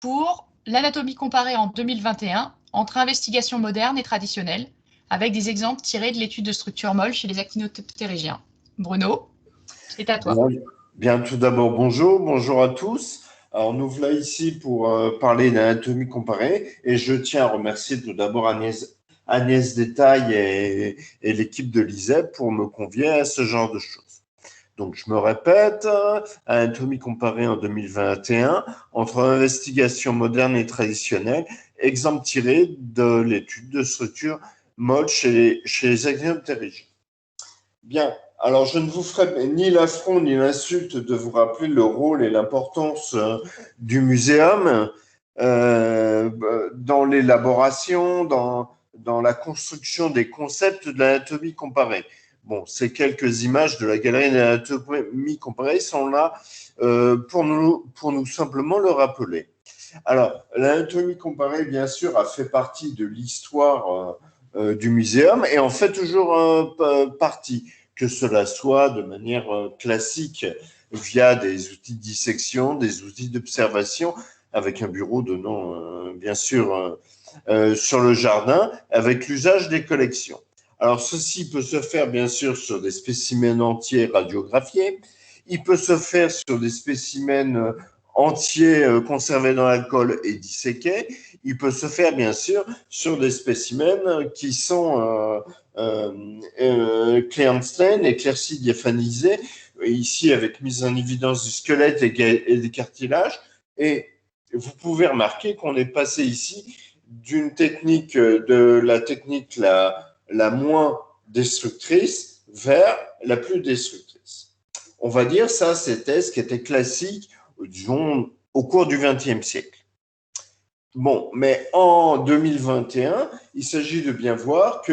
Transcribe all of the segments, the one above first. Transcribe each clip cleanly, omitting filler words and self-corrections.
pour l'anatomie comparée en 2021 entre investigation moderne et traditionnelle, avec des exemples tirés de l'étude de structure molle chez les actinoptérygiens. Bruno, c'est à toi. Bien, bien, tout d'abord, bonjour à tous. Alors, nous voilà ici pour parler d'anatomie comparée et je tiens à remercier tout d'abord Agnès Détail et l'équipe de l'ISEP pour me convier à ce genre de choses. Donc, je me répète, anatomie comparée en 2021 entre investigation moderne et traditionnelle, exemple tiré de l'étude de structure molle chez les actinoptérygiens. Bien, alors je ne vous ferai ni l'affront ni l'insulte de vous rappeler le rôle et l'importance du muséum dans l'élaboration, dans la construction des concepts de l'anatomie comparée. Bon, ces quelques images de la galerie d'anatomie comparée sont là pour nous simplement le rappeler. Alors, l'anatomie comparée, bien sûr, a fait partie de l'histoire du muséum et en fait toujours partie, que cela soit de manière classique via des outils de dissection, des outils d'observation, avec un bureau donnant, bien sûr, sur le jardin, avec l'usage des collections. Alors, ceci peut se faire, bien sûr, sur des spécimens entiers radiographiés. Il peut se faire sur des spécimens entiers conservés dans l'alcool et disséqués. Il peut se faire, bien sûr, sur des spécimens qui sont Clearstein, éclaircis diaphanisés, ici avec mise en évidence du squelette et des cartilages. Et vous pouvez remarquer qu'on est passé ici d'une technique, de la technique la moins destructrice vers la plus destructrice. On va dire ça, c'était ce qui était classique, disons, au cours du XXe siècle. Bon, mais en 2021, il s'agit de bien voir que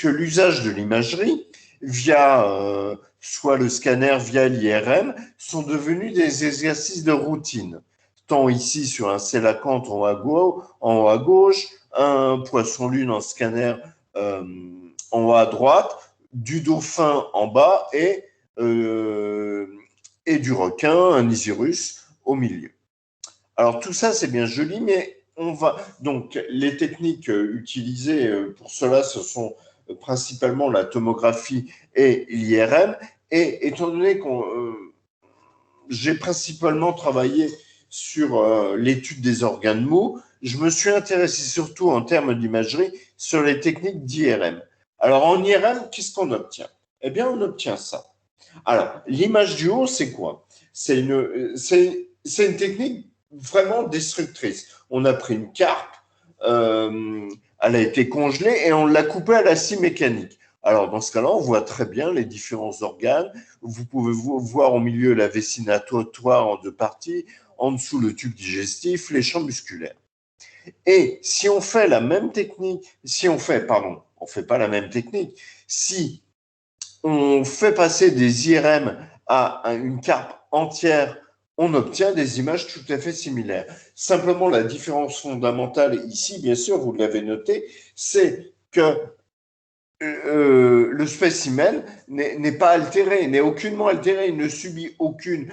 l'usage de l'imagerie via soit le scanner, via l'IRM, sont devenus des exercices de routine. Tant ici sur un sélacanthe en haut à gauche, un poisson-lune en scanner en haut à droite, du dauphin en bas et du requin, un isirus, au milieu. Alors tout ça, c'est bien joli, mais on va donc les techniques utilisées pour cela, ce sont principalement la tomographie et l'IRM. Et étant donné que j'ai principalement travaillé sur l'étude des organes mous, je me suis intéressé surtout en termes d'imagerie sur les techniques d'IRM. Alors en IRM, qu'est-ce qu'on obtient? Eh bien, on obtient ça. Alors, l'image du haut, c'est quoi? C'est une technique vraiment destructrice. On a pris une carpe, elle a été congelée et on l'a coupée à la scie mécanique. Alors, dans ce cas-là, on voit très bien les différents organes. Vous pouvez voir au milieu la vessie natatoire en deux parties, en dessous le tube digestif, les champs musculaires. Et si on fait la même technique, on fait pas la même technique, si on fait passer des IRM à une carpe entière, on obtient des images tout à fait similaires. Simplement, la différence fondamentale ici, bien sûr, vous l'avez noté, c'est que le spécimen n'est pas altéré, n'est aucunement altéré, il ne subit aucun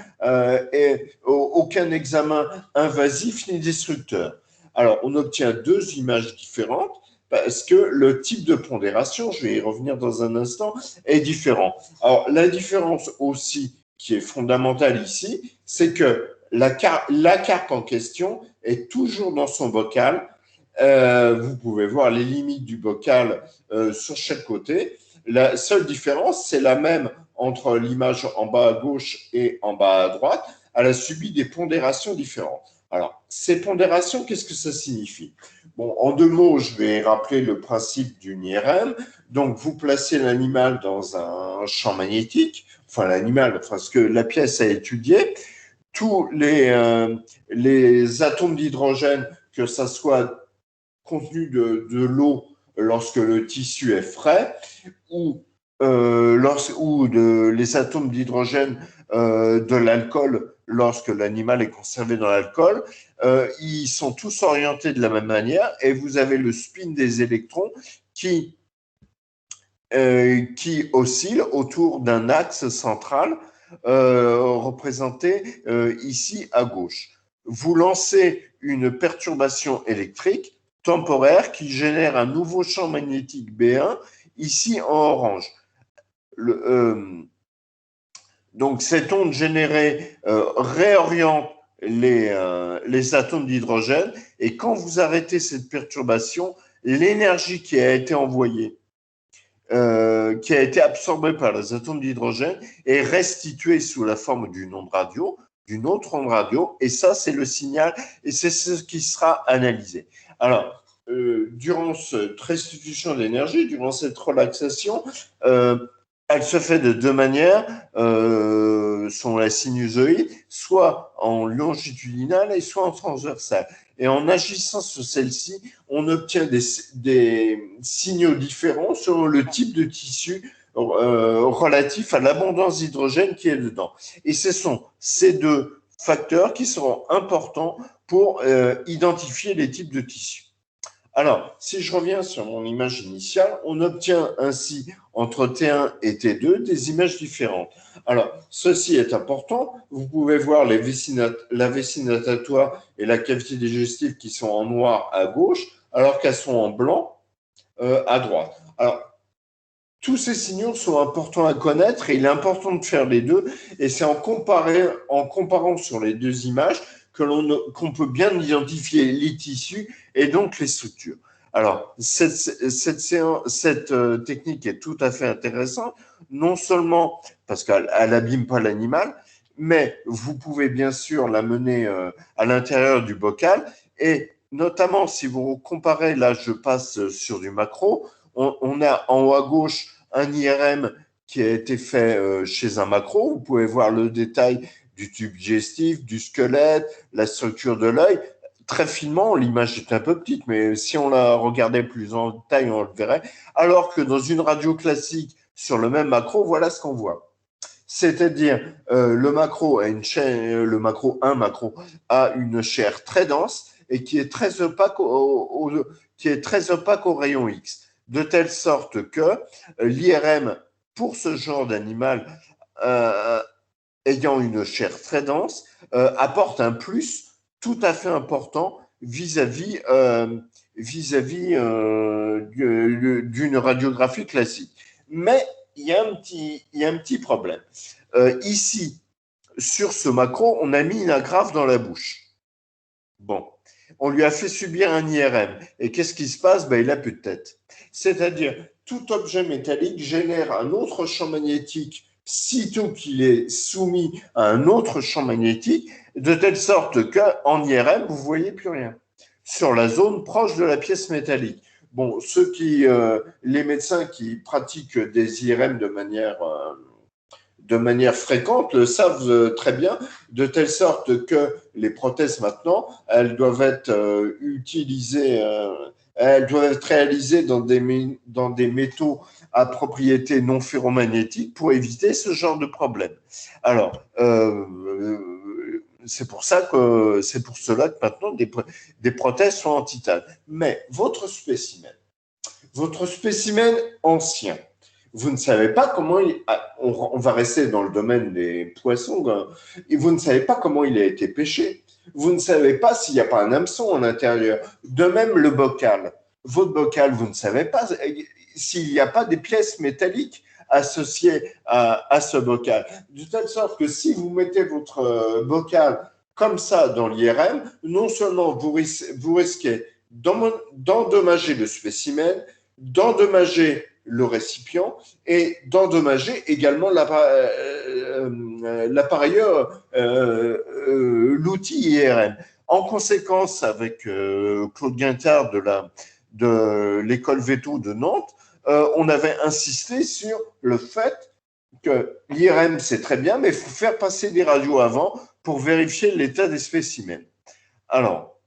examen invasif ni destructeur. Alors, on obtient deux images différentes parce que le type de pondération, je vais y revenir dans un instant, est différent. Alors, la différence aussi qui est fondamentale ici, c'est que la carpe en question est toujours dans son bocal. Vous pouvez voir les limites du bocal sur chaque côté. La seule différence, c'est la même entre l'image en bas à gauche et en bas à droite. Elle a subi des pondérations différentes. Alors, ces pondérations, qu'est-ce que ça signifie? Bon, en deux mots, je vais rappeler le principe d'une IRM. Donc, vous placez l'animal dans un champ magnétique, enfin l'animal, enfin ce que la pièce a étudié, tous les atomes d'hydrogène, que ça soit contenu de l'eau lorsque le tissu est frais ou, les atomes d'hydrogène de l'alcool lorsque l'animal est conservé dans l'alcool, ils sont tous orientés de la même manière et vous avez le spin des électrons qui oscille autour d'un axe central représenté ici à gauche. vous lancez une perturbation électrique temporaire qui génère un nouveau champ magnétique B1, ici en orange. Donc, cette onde générée réoriente les atomes d'hydrogène, et quand vous arrêtez cette perturbation, l'énergie qui a été envoyée, qui a été absorbée par les atomes d'hydrogène, est restituée sous la forme d'une onde radio, d'une autre onde radio, et ça, c'est le signal, et c'est ce qui sera analysé. Alors, durant cette restitution d'énergie, durant cette relaxation, elle se fait de deux manières, sont la sinusoïde, soit en longitudinale et soit en transversale. Et en agissant sur celle-ci, on obtient des signaux différents selon le type de tissu relatif à l'abondance d'hydrogène qui est dedans. Et ce sont ces deux facteurs qui seront importants pour identifier les types de tissus. Alors, si je reviens sur mon image initiale, on obtient ainsi entre T1 et T2 des images différentes. Alors, ceci est important. Vous pouvez voir la vessie natatoire et la cavité digestive qui sont en noir à gauche, alors qu'elles sont en blanc à droite. Alors, tous ces signaux sont importants à connaître et il est important de faire les deux. Et c'est en comparant sur les deux images qu'on peut bien identifier les tissus et donc les structures. Alors, cette technique est tout à fait intéressante, non seulement parce qu'elle n'abîme pas l'animal, mais vous pouvez bien sûr la mener à l'intérieur du bocal. Et notamment, si vous comparez, là je passe sur du macro, on a en haut à gauche un IRM qui a été fait chez un macro. Vous pouvez voir le détail du tube digestif, du squelette, la structure de l'œil. Très finement, l'image est un peu petite, mais si on la regardait plus en détail, on le verrait. Alors que dans une radio classique, sur le même macro, voilà ce qu'on voit. C'est-à-dire, le macro a une chair, le macro 1 macro a une chair très dense et qui est très opaque au rayon X, de telle sorte que l'IRM, pour ce genre d'animal ayant une chair très dense, apporte un plus tout à fait important vis-à-vis d'une radiographie classique. Mais il y a un petit problème. Ici, sur ce macro, on a mis une agrafe dans la bouche. Bon, on lui a fait subir un IRM. Et qu'est-ce qui se passe? Il n'a plus de tête. C'est-à-dire, tout objet métallique génère un autre champ magnétique sitôt qu'il est soumis à un autre champ magnétique, de telle sorte qu'en IRM, vous ne voyez plus rien sur la zone proche de la pièce métallique. Bon, les médecins qui pratiquent des IRM de manière fréquente le savent très bien, de telle sorte que les prothèses maintenant, elles doivent être utilisées, elles doivent être réalisées dans des métaux à propriété non ferromagnétique pour éviter ce genre de problème. Alors, c'est pour cela que maintenant des prothèses sont en titane. Mais votre spécimen ancien, vous ne savez pas comment on va rester dans le domaine des poissons, et vous ne savez pas comment il a été pêché. Vous ne savez pas s'il n'y a pas un hameçon à l'intérieur. De même, le bocal. Votre bocal, vous ne savez pas s'il n'y a pas des pièces métalliques associées à ce bocal. De telle sorte que si vous mettez votre bocal comme ça dans l'IRM, non seulement vous risquez d'endommager le spécimen, d'endommager le récipient et d'endommager également l'appareilleur, l'outil IRM. En conséquence, avec Claude Guintard de l'école Veto de Nantes, on avait insisté sur le fait que l'IRM, c'est très bien, mais il faut faire passer des radios avant pour vérifier l'état des spécimens. Alors,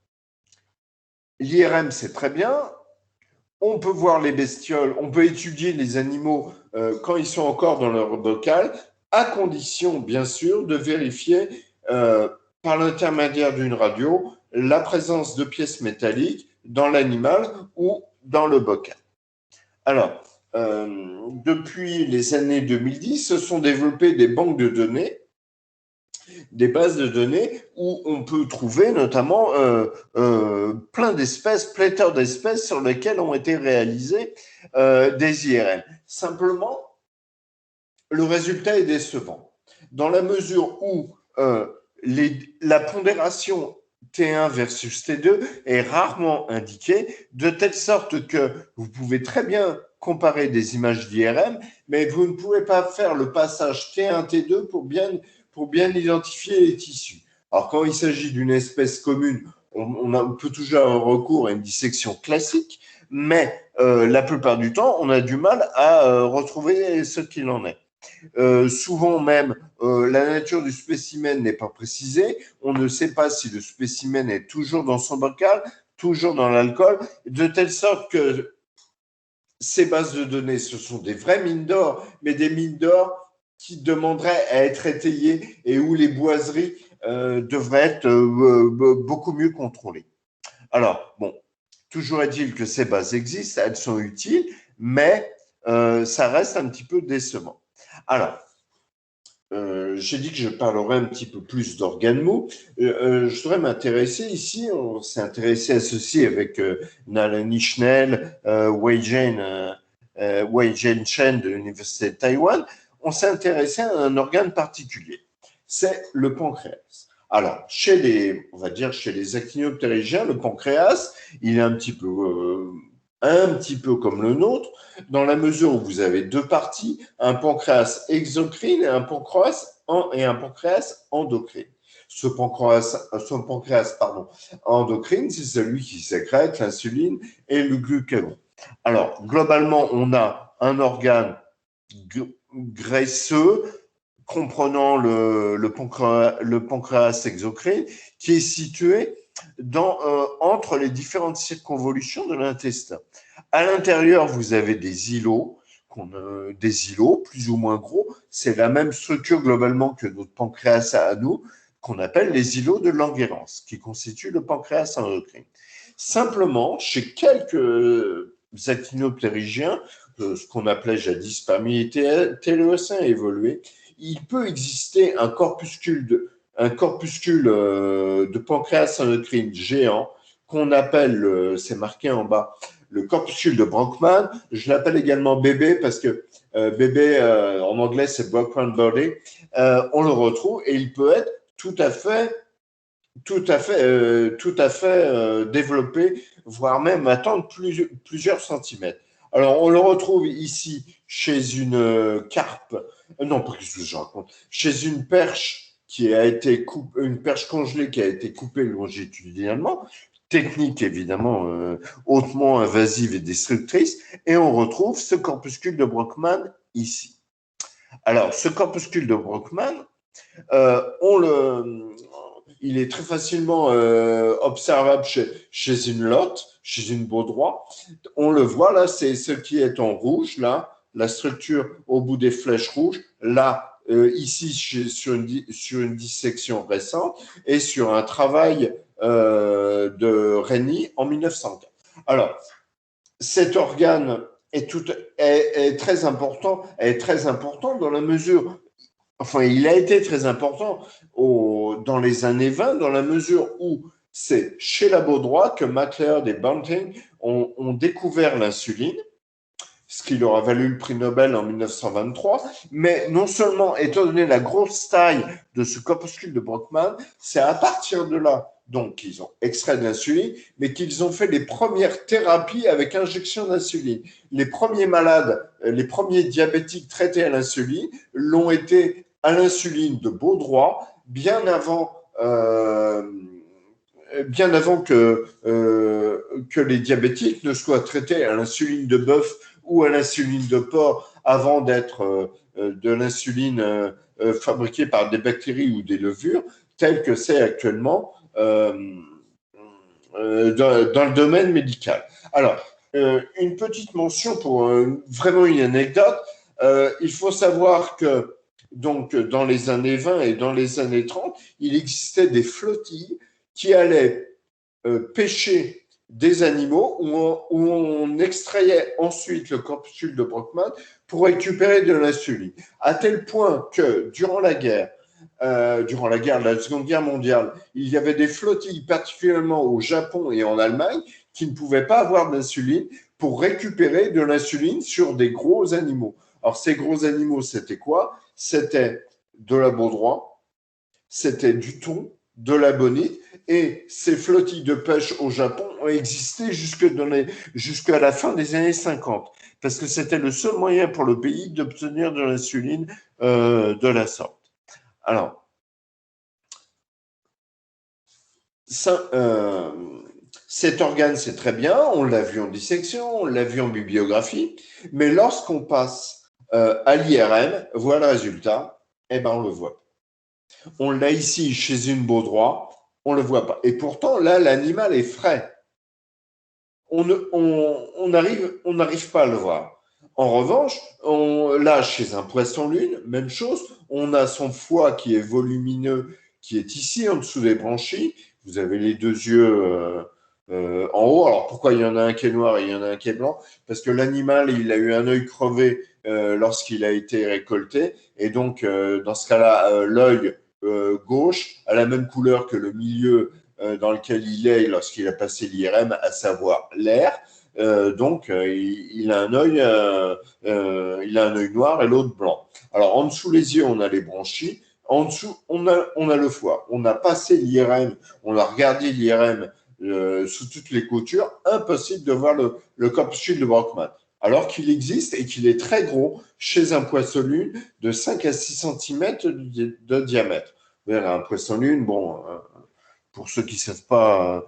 l'IRM, c'est très bien. On peut voir les bestioles, on peut étudier les animaux quand ils sont encore dans leur bocal, à condition, bien sûr, de vérifier par l'intermédiaire d'une radio la présence de pièces métalliques dans l'animal ou dans le bocal. Alors, depuis les années 2010, se sont développées des banques de données des bases de données où on peut trouver notamment plein d'espèces, pléthore d'espèces sur lesquelles ont été réalisées des IRM. Simplement, le résultat est décevant. Dans la mesure où la pondération T1 versus T2 est rarement indiquée, de telle sorte que vous pouvez très bien comparer des images d'IRM, mais vous ne pouvez pas faire le passage T1-T2 pour bien identifier les tissus. Alors, quand il s'agit d'une espèce commune, on peut toujours avoir recours à une dissection classique, mais la plupart du temps, on a du mal à retrouver ce qu'il en est. Souvent même, la nature du spécimen n'est pas précisée. On ne sait pas si le spécimen est toujours dans son bocal, toujours dans l'alcool, de telle sorte que ces bases de données, ce sont des vraies mines d'or, mais des mines d'or qui demanderaient à être étayées et où les boiseries devraient être beaucoup mieux contrôlées. Alors, bon, toujours est-il que ces bases existent, elles sont utiles, mais ça reste un petit peu décevant. Alors, j'ai dit que je parlerai un petit peu plus d'organes mous. Je voudrais m'intéresser ici, on s'est intéressé à ceci avec Nalini Schnell, Wei-Jane Chen de l'Université de Taïwan. On s'est intéressé à un organe particulier, c'est le pancréas. Alors, on va dire chez les actinoptérygiens, le pancréas, il est un petit peu comme le nôtre, dans la mesure où vous avez deux parties, un pancréas exocrine et un pancréas endocrine. Ce pancréas endocrine, c'est celui qui sécrète l'insuline et le glucagon. Alors, globalement, on a un organe graisseux comprenant le pancréas exocrine qui est situé entre les différentes circonvolutions de l'intestin. À l'intérieur, vous avez des îlots, plus ou moins gros. C'est la même structure globalement que notre pancréas à nous, qu'on appelle les îlots de Langerhans, qui constituent le pancréas endocrine. Simplement, chez quelques actinoptérygiens, ce qu'on appelait jadis parmi les téléossiens évolués, il peut exister un corpuscule de pancréas endocrine géant qu'on appelle, c'est marqué en bas, le corpuscule de Brockman. Je l'appelle également bébé parce que bébé en anglais c'est Brockman body. On le retrouve et il peut être tout à fait développé, voire même atteindre plusieurs centimètres. Alors, on le retrouve ici chez une carpe, non, pas ce que je raconte, chez une perche une perche congelée qui a été coupée longitudinalement, technique évidemment hautement invasive et destructrice, et on retrouve ce corpuscule de Brockman ici. Alors, ce corpuscule de Brockman, il est très facilement observable chez une lotte, chez une baudroie. On le voit là, c'est ce qui est en rouge, là, la structure au bout des flèches rouges, là, ici sur une dissection récente et sur un travail de Rennie en 1904. Alors, cet organe est très important dans la mesure, enfin, il a été très important dans les années 20, dans la mesure où c'est chez la baudroie que MacLeod et Banting ont découvert l'insuline, ce qui leur a valu le prix Nobel en 1923. Mais non seulement, étant donné la grosse taille de ce corpuscule de Brockman, c'est à partir de là donc qu'ils ont extrait de l'insuline, mais qu'ils ont fait les premières thérapies avec injection d'insuline. Les premiers malades, les premiers diabétiques traités à l'insuline l'ont été à l'insuline de baudroie, bien avant que les diabétiques ne soient traités à l'insuline de bœuf ou à l'insuline de porc avant d'être de l'insuline fabriquée par des bactéries ou des levures, telle que c'est actuellement dans le domaine médical. Alors, une petite mention pour vraiment une anecdote. Il faut savoir que donc, dans les années 20 et dans les années 30, il existait des flottilles qui allaient pêcher des animaux où on extrayait ensuite le corpuscule de Brockman pour récupérer de l'insuline. À tel point que, durant la guerre, durant la Seconde Guerre mondiale, il y avait des flottilles, particulièrement au Japon et en Allemagne, qui ne pouvaient pas avoir d'insuline pour récupérer de l'insuline sur des gros animaux. Alors, ces gros animaux, c'était quoi? C'était de la baudroie, c'était du thon, de la bonite, et ces flottilles de pêche au Japon ont existé jusqu'à la fin des années 50, parce que c'était le seul moyen pour le pays d'obtenir de l'insuline de la sorte. Alors, ça, cet organe, c'est très bien, on l'a vu en dissection, on l'a vu en bibliographie, mais lorsqu'on passe à l'IRM, voilà le résultat, eh ben on le voit. On l'a ici chez une baudroie, on ne le voit pas. Et pourtant, là, l'animal est frais. On n'arrive pas à le voir. En revanche, là, chez un poisson-lune, même chose, on a son foie qui est volumineux, qui est ici, en dessous des branchies. Vous avez les deux yeux en haut. Alors, pourquoi il y en a un qui est noir et il y en a un qui est blanc? Parce que l'animal, il a eu un œil crevé lorsqu'il a été récolté. Et donc, dans ce cas-là, l'œil gauche a la même couleur que le milieu dans lequel il est lorsqu'il a passé l'IRM, à savoir l'air. Il a un œil noir et l'autre blanc. Alors, en dessous les yeux, on a les branchies. En dessous, on a le foie. On a passé l'IRM, on a regardé l'IRM sous toutes les coutures. Impossible de voir le corpuscule de Brockman. Alors qu'il existe et qu'il est très gros chez un poisson-lune de 5 à 6 cm de diamètre. Un poisson-lune, bon, pour ceux qui ne savent pas,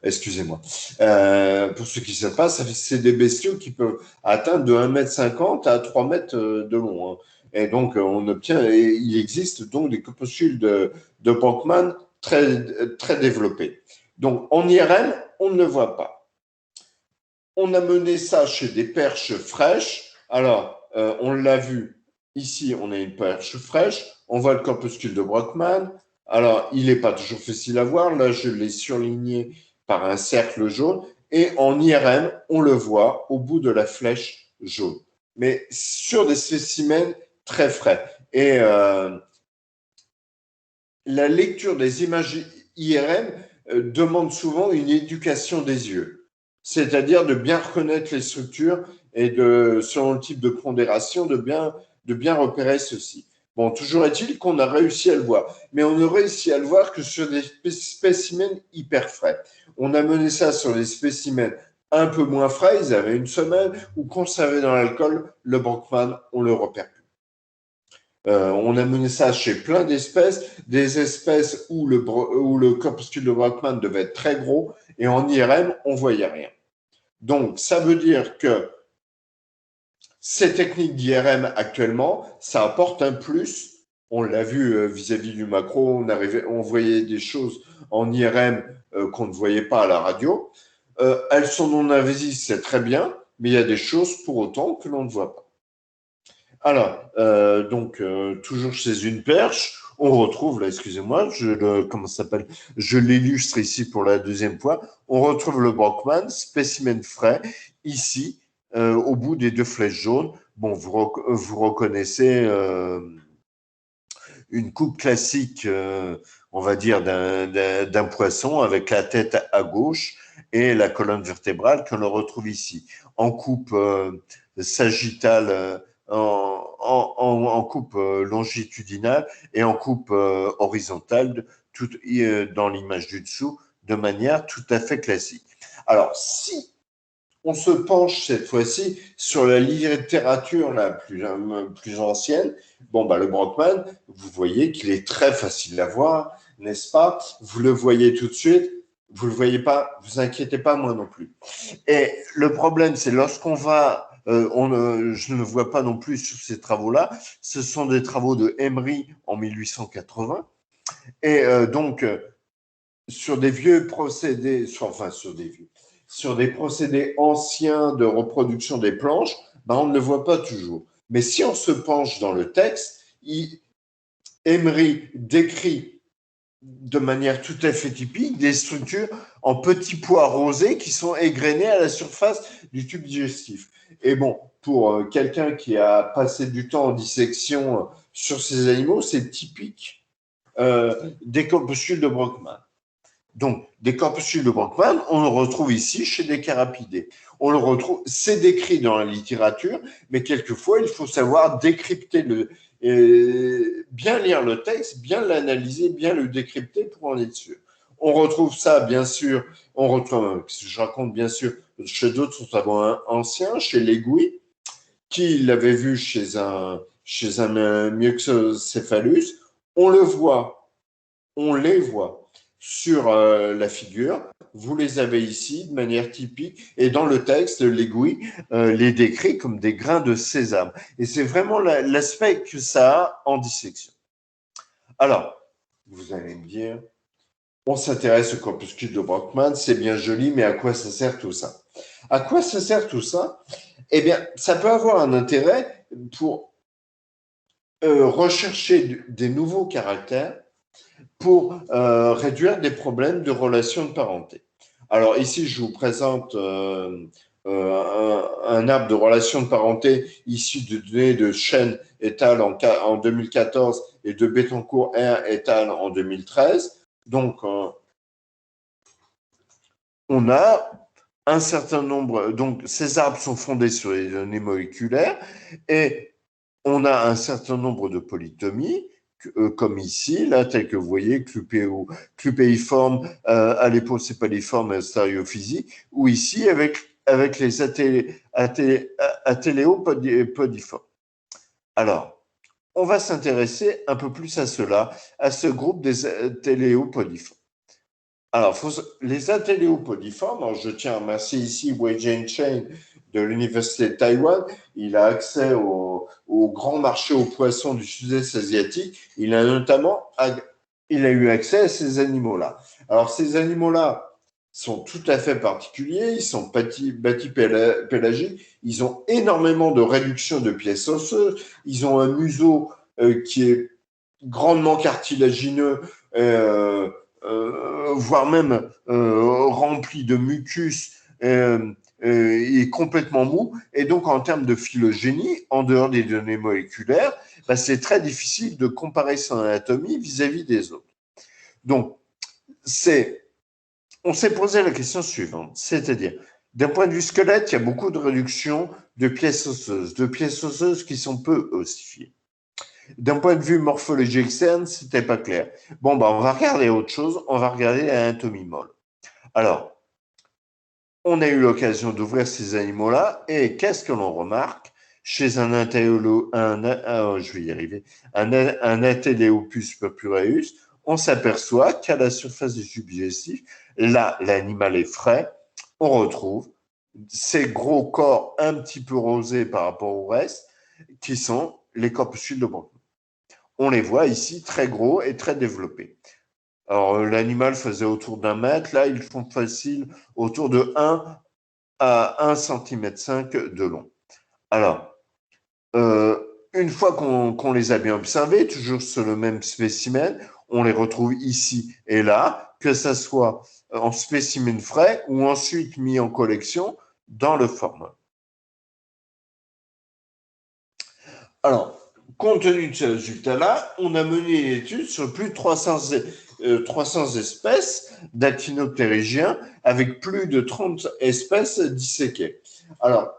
excusez-moi, pour ceux qui ne savent pas, c'est des bestiaux qui peuvent atteindre de 1,50 m à 3 mètres de long. Hein. Et donc, il existe donc des corpuscules de Brockman très, très développés. Donc, en IRM, on ne le voit pas. On a mené ça chez des perches fraîches. Alors, on l'a vu ici, on a une perche fraîche. On voit le corpuscule de Brockman. Alors, il n'est pas toujours facile à voir. Là, je l'ai surligné par un cercle jaune. Et en IRM, on le voit au bout de la flèche jaune. Mais sur des spécimens très frais. Et la lecture des images IRM demande souvent une éducation des yeux. C'est-à-dire de bien reconnaître les structures et selon le type de pondération, de bien repérer ceci. Bon, toujours est-il qu'on a réussi à le voir, mais on ne réussit à le voir que sur des spécimens hyper frais. On a mené ça sur des spécimens un peu moins frais, ils avaient une semaine, ou conservés dans l'alcool, le Brockman, on le repère plus. On a mené ça chez plein d'espèces, des espèces où le corpuscule de Brockman devait être très gros, et en IRM, on ne voyait rien. Donc, ça veut dire que ces techniques d'IRM actuellement, ça apporte un plus. On l'a vu vis-à-vis du macro, on voyait des choses en IRM qu'on ne voyait pas à la radio. Elles sont non invasives, c'est très bien, mais il y a des choses pour autant que l'on ne voit pas. Alors, toujours chez une perche, on retrouve, là, excusez-moi, je l'illustre ici pour la deuxième fois, on retrouve le Brockman, spécimen frais, ici, au bout des deux flèches jaunes. Bon, vous reconnaissez une coupe classique, on va dire, d'un poisson avec la tête à gauche et la colonne vertébrale qu'on retrouve ici, en coupe sagittale, en coupe longitudinale et en coupe horizontale, dans l'image du dessous, de manière tout à fait classique. Alors, si on se penche cette fois-ci sur la littérature la plus ancienne, le Brockman, vous voyez qu'il est très facile à voir, n'est-ce pas? Vous le voyez tout de suite, vous le voyez pas, vous inquiétez pas, moi non plus. Et le problème, c'est lorsqu'on va je ne le vois pas non plus sur ces travaux-là. Ce sont des travaux de Emery en 1880. Et sur des vieux procédés, sur des procédés anciens de reproduction des planches, on ne le voit pas toujours. Mais si on se penche dans le texte, Emery décrit de manière tout à fait typique des structures en petits pois rosés qui sont égrenés à la surface du tube digestif. Et bon, pour quelqu'un qui a passé du temps en dissection sur ces animaux, c'est typique des corpuscules de Brockmann. Donc, des corpuscules de Brockmann, on le retrouve ici chez des carapidés. On le retrouve, c'est décrit dans la littérature, mais quelquefois, il faut savoir décrypter bien lire le texte, bien l'analyser, bien le décrypter pour en être sûr. On retrouve ça, bien sûr, je raconte bien sûr, chez d'autres savants anciens, chez Legouis, qui l'avait vu chez un Myoxocephalus. On le voit, on les voit sur la figure. Vous les avez ici de manière typique. Et dans le texte, l'aiguille les décrit comme des grains de sésame. Et c'est vraiment l'aspect que ça a en dissection. Alors, vous allez me dire, on s'intéresse au corpuscule de Brockmann, c'est bien joli, mais à quoi ça sert tout ça? À quoi ça sert tout ça? Eh bien, ça peut avoir un intérêt pour rechercher des nouveaux caractères pour réduire des problèmes de relations de parenté. Alors ici, je vous présente un arbre de relations de parenté issu de données de Chen et al. En 2014 et de Bettencourt et al. En 2013. Donc, on a un certain nombre, donc ces arbres sont fondés sur les données moléculaires et on a un certain nombre de polytomies, comme ici, là, tel que vous voyez, clupéiforme, à l'épaule c'est paliforme, stéréophysique, ou ici avec les atéléopodiformes. Alors, on va s'intéresser un peu plus à cela, à ce groupe des atéléopodiformes. Alors, les atéléopodiformes, alors je tiens à remercier ici Wei-Jing Chen de l'Université de Taïwan. Il a accès au grand marché aux poissons du sud-est asiatique. Il a eu accès à ces animaux-là. Alors, ces animaux-là sont tout à fait particuliers. Ils sont bâtipélagiques. Ils ont énormément de réduction de pièces osseuses. Ils ont un museau qui est grandement cartilagineux, voire même rempli de mucus et complètement mou. Et donc, en termes de phylogénie, en dehors des données moléculaires, bah, c'est très difficile de comparer son anatomie vis-à-vis des autres. Donc, on s'est posé la question suivante, c'est-à-dire, d'un point de vue squelette, il y a beaucoup de réduction de pièces osseuses qui sont peu ossifiées. D'un point de vue morphologie externe, c'était pas clair. Bon, bah, on va regarder autre chose, on va regarder l'anatomie molle. Alors, on a eu l'occasion d'ouvrir ces animaux-là, et qu'est-ce que l'on remarque chez un Ateléopus purpureus? On s'aperçoit qu'à la surface du tube digestif, là, l'animal est frais, on retrouve ces gros corps un petit peu rosés par rapport au reste, qui sont les corpuscules de Brockmann. On les voit ici très gros et très développés. Alors, l'animal faisait autour d'1 mètre, là, ils font facile autour de 1 à 1,5 cm de long. Alors, une fois qu'on les a bien observés, toujours sur le même spécimen, on les retrouve ici et là, que ce soit en spécimen frais ou ensuite mis en collection dans le format. Alors, compte tenu de ces résultats-là, on a mené une étude sur plus de 300 espèces d'actinoptérygiens avec plus de 30 espèces disséquées. Alors,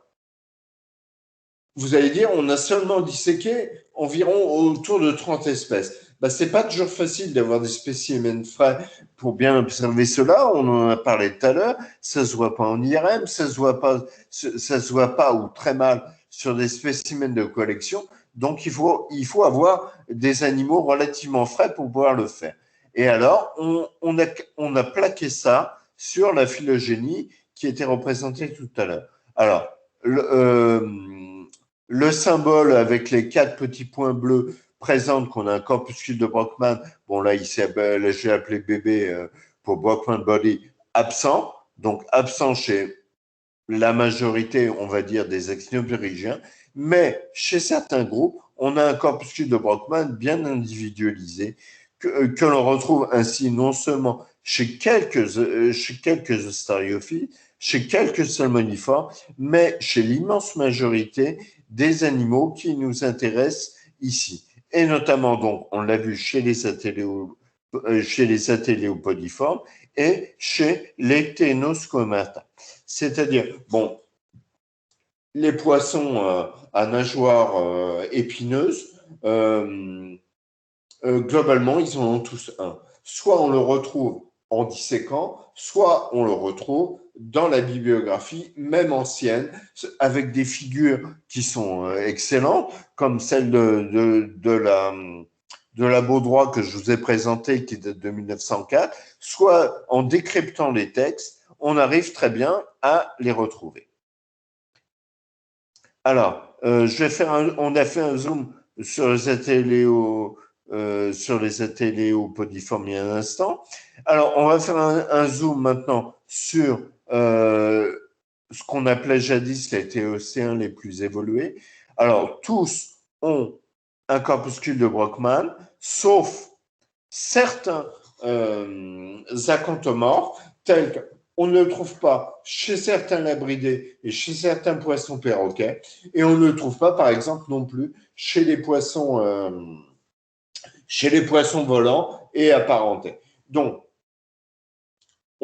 vous allez dire, on a seulement disséqué environ autour de 30 espèces. Ben, ce n'est pas toujours facile d'avoir des spécimens frais pour bien observer cela. On en a parlé tout à l'heure. Ça ne se voit pas en IRM, ça se voit pas ou très mal sur des spécimens de collection. Donc, il faut avoir des animaux relativement frais pour pouvoir le faire. Et alors, on a plaqué ça sur la phylogénie qui était représentée tout à l'heure. Alors, le symbole avec les 4 petits points bleus présente qu'on a un corpuscule de Brockmann. Bon, là, j'ai appelé bébé pour Brockmann Body absent. Donc, absent chez la majorité, on va dire, des actinoptérygiens. Mais chez certains groupes, on a un corpuscule de Brockmann bien individualisé que l'on retrouve ainsi non seulement chez quelques ostariophiles, chez quelques salmoniformes, mais chez l'immense majorité des animaux qui nous intéressent ici. Et notamment, donc, on l'a vu chez les satelléopodiformes et chez les ténoscomata. C'est-à-dire, bon, les poissons à nageoires épineuses, globalement, ils en ont tous un. Soit on le retrouve en disséquant, soit on le retrouve dans la bibliographie, même ancienne, avec des figures qui sont excellentes, comme celle de la Baudroie que je vous ai présentée, qui date de 1904, soit en décryptant les textes, on arrive très bien à les retrouver. Alors, on a fait un zoom sur les satelléopodiformes il y a un instant. Alors, on va faire un zoom maintenant sur ce qu'on appelait jadis les téocéens les plus évolués. Alors, tous ont un corpuscule de Brockmann, sauf certains acanthomores, tels qu'on ne le trouve pas chez certains labridés et chez certains poissons perroquets, et on ne le trouve pas, par exemple, non plus chez les poissons volants et apparentés. Donc,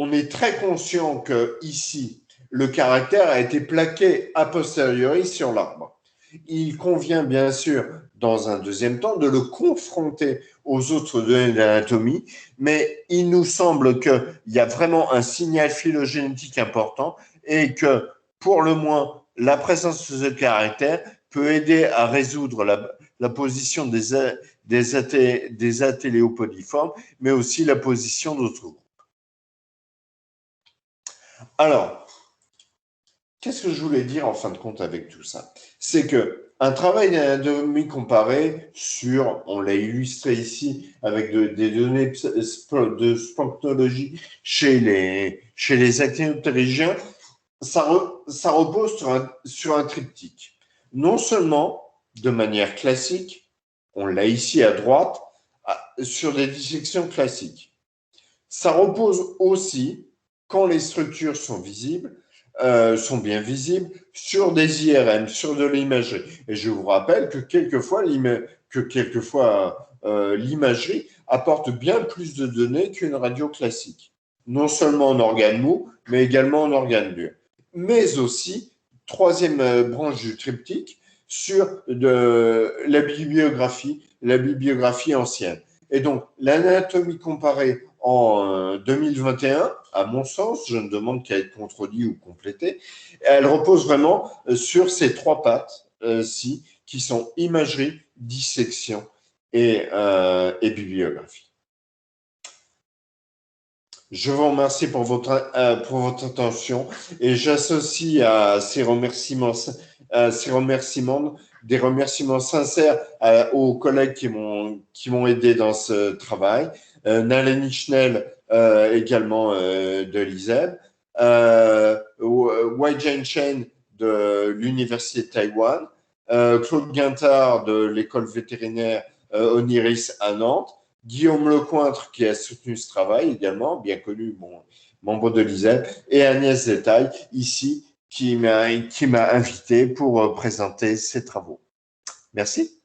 on est très conscient que ici, le caractère a été plaqué a posteriori sur l'arbre. Il convient bien sûr, dans un deuxième temps, de le confronter aux autres données d'anatomie, mais il nous semble qu'il y a vraiment un signal phylogénétique important et que, pour le moins, la présence de ce caractère peut aider à résoudre la position des atéléopodiformes, mais aussi la position d'autres groupes. Alors, qu'est-ce que je voulais dire en fin de compte avec tout ça? C'est que un travail d'anatomie comparée sur, on l'a illustré ici avec des données de sphancnologie chez les actinoptérygiens, ça repose sur un triptyque. Non seulement de manière classique, on l'a ici à droite, sur des dissections classiques. Ça repose aussi, quand les structures sont visibles, sont bien visibles, sur des IRM, sur de l'imagerie. Et je vous rappelle que quelquefois l'imagerie apporte bien plus de données qu'une radio classique. Non seulement en organe mou, mais également en organe dur. Mais aussi, troisième branche du triptyque, sur la bibliographie ancienne. Et donc, l'anatomie comparée en 2021, à mon sens, je ne demande qu'à être contredit ou complétée, elle repose vraiment sur ces trois pattes-ci, qui sont imagerie, dissection et bibliographie. Je vous remercie pour votre attention et j'associe à ces remerciements des remerciements sincères aux collègues qui m'ont aidé dans ce travail. Nalini Schnell, également de l'ISEB, Wei-Jian Chen de l'Université de Taïwan, Claude Guintard de l'école vétérinaire Oniris à Nantes, Guillaume Lecointre qui a soutenu ce travail également, bien connu, membre de l'ISEB, et Agnès Détail, ici, qui m'a invité pour présenter ses travaux. Merci.